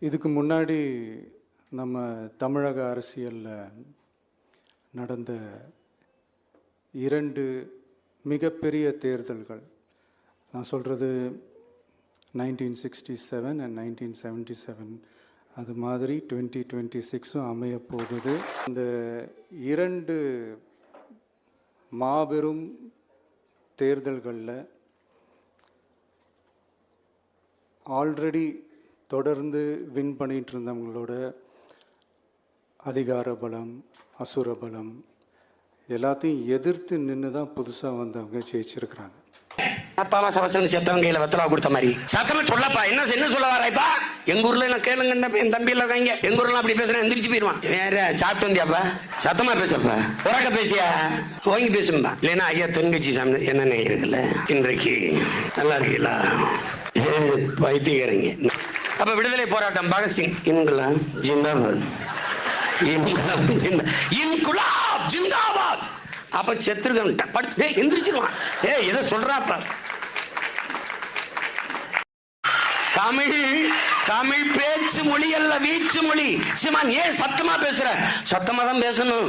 இதுக்கு முன்னாடி நம்ம தமிழக அரசியலில் நடந்த 2 மிகப்பெரிய தேர்தல்கள், நான் சொல்கிறது 1967 and 1977, அது மாதிரி 2026 அமைய போகுது. இந்த 2 மாபெரும் தேர்தல்களில் ஆல்ரெடி தொடர்ந்து வின் பண்ணிகிட்டு இருந்தவங்களோட அதிகார பலம், அசுர பலம் எல்லாத்தையும் எதிர்த்து நின்று தான் புதுசாக வந்தவங்க ஜெயிச்சிருக்கிறாங்க. அப்பாவா சவசன செத்தவங்க கையில வெத்தலா கொடுத்த மாதிரி சத்தமா சொல்லப்பா. என்ன சொல்ல வராய்ப்பா? எங்க ஊர்ல என்ன கேளுங்க, என் தம்பி எல்லாம் இருக்காங்க. எங்க ஊர்ல அப்படி பேசுறேன், எந்திரிச்சு போயிருவான். வேற சாப்பிட்டு வந்தியாப்பா? சத்தமா பேசப்பா, உறக்க பேசியா, ஓங்கி பேசும்பா. இல்லைன்னா ஐயா தென்கட்சி சாமி என்ன இருக்குல்ல, இன்றைக்கு நல்லா இருக்கீங்களா வைத்தியறீங்க. அப்ப விடுதலை போராட்டம் பகத்சிங் இன்குலாம் ஜிந்தாபாத், இன்குலாப் ஜிந்தாபாத். அப்ப செத்துருக்க எந்திரிச்சிருவான். எதை சொல்றாப்பா? தமிழ் பேச்சு மொழி அல்ல, வீச்சு மொழி. சிமான் ஏன் சத்தமா பேசுற? சத்தமா தான் பேசணும்.